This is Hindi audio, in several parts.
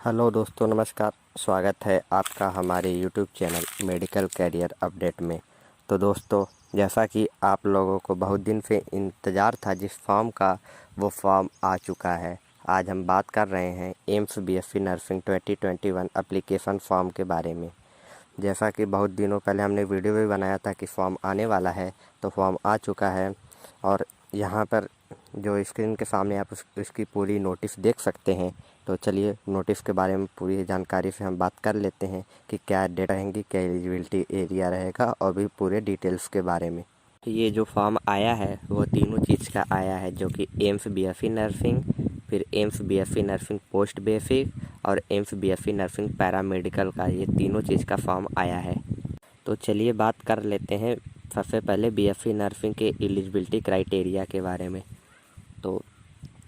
हेलो दोस्तों, नमस्कार। स्वागत है आपका हमारे YouTube channel medical career update में। तो दोस्तों, जैसा कि आप लोगों को बहुत दिन से इंतज़ार था जिस फॉर्म का, वो फॉर्म आ चुका है। आज हम बात कर रहे हैं AIIMS BSc nursing 2021 application form के बारे में। जैसा कि बहुत दिनों पहले हमने वीडियो भी बनाया था कि फॉर्म आने वाला है, तो फॉर्म आ चुका है। और यहाँ पर जो स्क्रीन के सामने आप इसकी पूरी नोटिस देख सकते हैं। तो चलिए नोटिस के बारे में पूरी जानकारी से हम बात कर लेते हैं कि क्या डेट रहेंगी, क्या एलिजिबिलिटी एरिया रहेगा और भी पूरे डिटेल्स के बारे में। ये जो फॉर्म आया है वो तीनों चीज़ का आया है, जो कि एम्स बीएससी नर्सिंग, फिर AIIMS BSc nursing post basic और एम्स बीएससी नर्सिंग पैरामेडिकल का, ये तीनों चीज़ का फॉर्म आया है। तो चलिए बात कर लेते हैं सबसे पहले बीएससी नर्सिंग के एलिजिबिलिटी क्राइटेरिया के बारे में। तो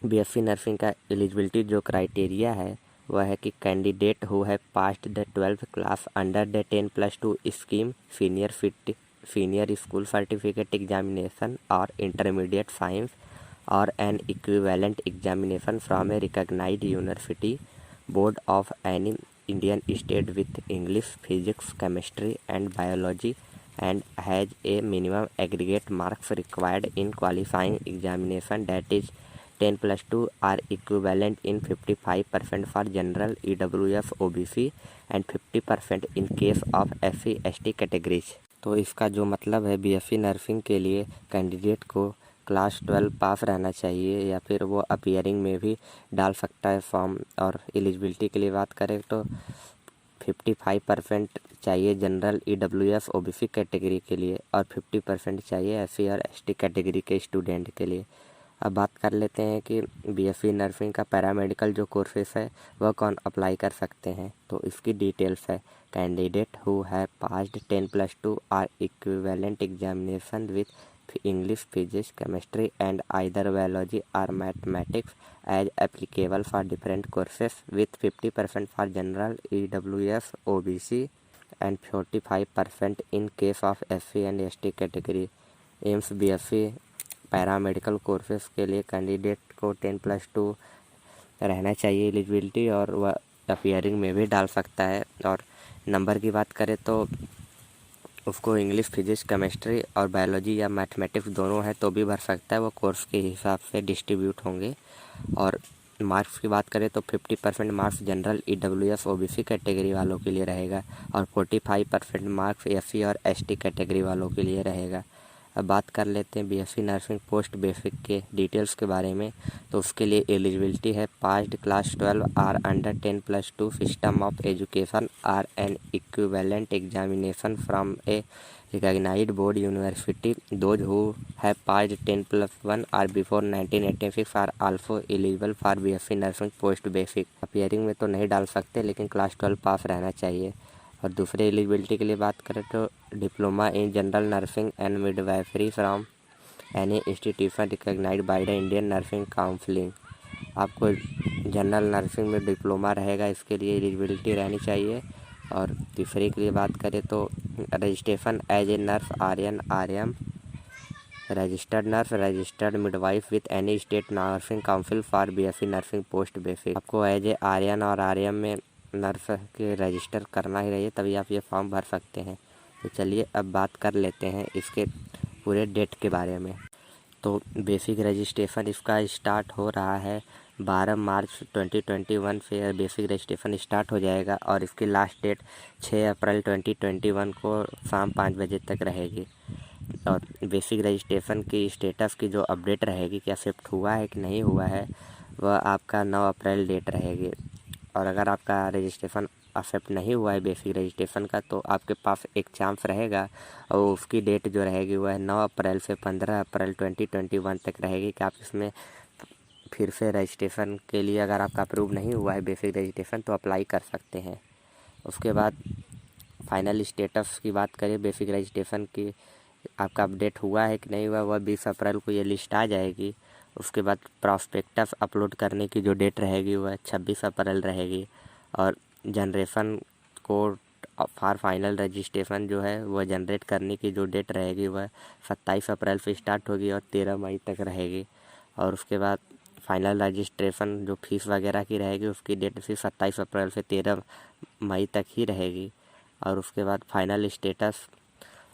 बीएससी नर्सिंग का एलिजिबिलिटी जो क्राइटेरिया है वह है कि candidate who has passed the 12th class under the 10+2 scheme, senior school certificate examination और इंटरमीडिएट साइंस और an equivalent examination from a recognised university board of any Indian state with English, physics, chemistry and biology and has a minimum aggregate marks required in qualifying examination that is 10+2 are equivalent in 55% for general EWS OBC and 50% in case of SC ST categories। तो इसका जो मतलब है, बीएससी नर्सिंग के लिए कैंडिडेट को क्लास 12 पास रहना चाहिए या फिर वो अपीयरिंग में भी डाल सकता है फॉर्म। और एलिजिबिलिटी के लिए बात करें तो 55% चाहिए जनरल EWS OBC कैटेगरी के लिए और 50% चाहिए SC और ST कैटेगरी के स्टूडेंट के लिए। अब बात कर लेते हैं कि बीएससी नर्सिंग का पैरामेडिकल जो कोर्सेस है वह कौन अप्लाई कर सकते हैं। तो इसकी डिटेल्स है, candidate who has passed 10+2 or equivalent examination with English, physics, chemistry and either biology or mathematics as applicable for different courses with 50% for general EWS OBC and 45% in case of SC and ST category। AIIMS BSc paramedical courses के लिए कैंडिडेट को 10+2 रहना चाहिए एलिजिबिलिटी, और वह अपीयरिंग में भी डाल सकता है। और नंबर की बात करें तो उसको इंग्लिश, फिजिक्स, केमिस्ट्री और बायोलॉजी या मैथमेटिक्स दोनों है तो भी भर सकता है, वो कोर्स के हिसाब से डिस्ट्रीब्यूट होंगे। और मार्क्स की बात करें तो 50% marks general EWS OBC category वालों के लिए रहेगा और 45% मार्क्स SC और ST कैटेगरी वालों के लिए रहेगा। अब बात कर लेते हैं बीएससी नर्सिंग पोस्ट बेसिक के डिटेल्स के बारे में। तो उसके लिए एलिजिबिलिटी है passed class 12 or under 10+2 system of education or an equivalent examination from a recognised board university. Those who have passed 10+1 or before 1986 are also eligible for BSc nursing post basic. Appearing में तो नहीं डाल सकते, लेकिन क्लास 12 पास रहना चाहिए। और दूसरे एलिजिबिलिटी के लिए बात करें तो diploma in general nursing and midwifery from any institution recognised by the Indian Nursing Council. आपको जनरल नर्सिंग में डिप्लोमा रहेगा, इसके लिए एलिजिबिलिटी रहनी चाहिए। और तीसरे के लिए बात करें तो registration as a nurse RN RM, registered nurse, registered midwife with any state nursing council for BSc nursing post basic. आपको एज ए RN और RM में नर्स के रजिस्टर करना ही रहिए, तभी आप ये फॉर्म भर सकते हैं। तो चलिए अब बात कर लेते हैं इसके पूरे डेट के बारे में। तो बेसिक रजिस्ट्रेशन इसका स्टार्ट हो रहा है 12 मार्च 2021 से बेसिक रजिस्ट्रेशन स्टार्ट हो जाएगा और इसकी लास्ट डेट 6 अप्रैल 2021 को शाम 5 बजे तक रहेगी। और बेसिक रजिस्ट्रेशन की स्टेटस की जो अपडेट रहेगी, क्या एक्सेप्ट हुआ है कि नहीं हुआ है, वह आपका 9 अप्रैल डेट रहेगी। और अगर आपका रजिस्ट्रेशन एक्सेप्ट नहीं हुआ है बेसिक रजिस्ट्रेशन का, तो आपके पास एक चांस रहेगा और उसकी डेट जो रहेगी वह 9 अप्रैल से 15 अप्रैल 2021 तक रहेगी कि आप इसमें फिर से रजिस्ट्रेशन के लिए, अगर आपका अप्रूव नहीं हुआ है बेसिक रजिस्ट्रेशन, तो अप्लाई कर सकते हैं। उसके बाद फाइनल स्टेटस की बात करें बेसिक रजिस्ट्रेशन की, आपका अपडेट हुआ है कि नहीं हुआ, वह 20 अप्रैल को ये लिस्ट आ जाएगी। उसके बाद प्रॉस्पेक्टस अपलोड करने की जो डेट रहेगी वह 26 अप्रैल रहेगी। और generation code for final registration जो है वह जनरेट करने की जो डेट रहेगी वह 27 अप्रैल से स्टार्ट होगी और 13 मई तक रहेगी। और उसके बाद फाइनल रजिस्ट्रेशन जो फीस वगैरह की रहेगी उसकी डेट फिर 27 अप्रैल से 13 मई तक ही रहेगी। और उसके बाद फाइनल स्टेटस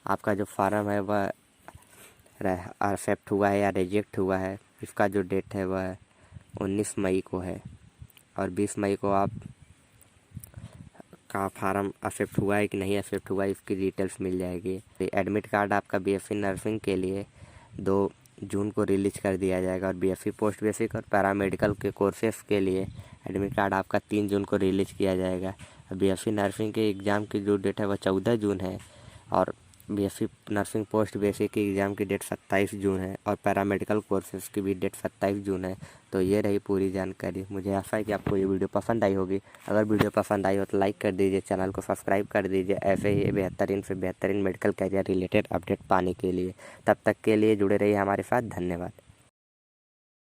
आपका जो फार्म है वह एक्सेप्ट हुआ है या रिजेक्ट हुआ है, इसका जो डेट है वह 19 मई को है। और 20 मई को आप का फार्म एक्सेप्ट हुआ है कि नहीं एक्सेप्ट हुआ है इसकी डिटेल्स मिल जाएगी। एडमिट कार्ड आपका बीएससी नर्सिंग के लिए 2 जून को रिलीज कर दिया जाएगा और बीएससी पोस्ट बेसिक और पैरामेडिकल के कोर्सेस के लिए एडमिट कार्ड आपका 3 जून को रिलीज किया जाएगा। बीएससी नर्सिंग के एग्ज़ाम की जो डेट है वह 14 जून है और बीएससी नर्सिंग पोस्ट बेसिक की एग्ज़ाम की डेट 27 जून है और पैरामेडिकल कोर्सेज की भी डेट 27 जून है। तो ये रही पूरी जानकारी। मुझे आशा है कि आपको ये वीडियो पसंद आई होगी। अगर वीडियो पसंद आई हो तो लाइक कर दीजिए, चैनल को सब्सक्राइब कर दीजिए ऐसे ही बेहतरीन से बेहतरीन मेडिकल कैरियर रिलेटेड अपडेट पाने के लिए। तब तक के लिए जुड़े रहिए हमारे साथ। धन्यवाद।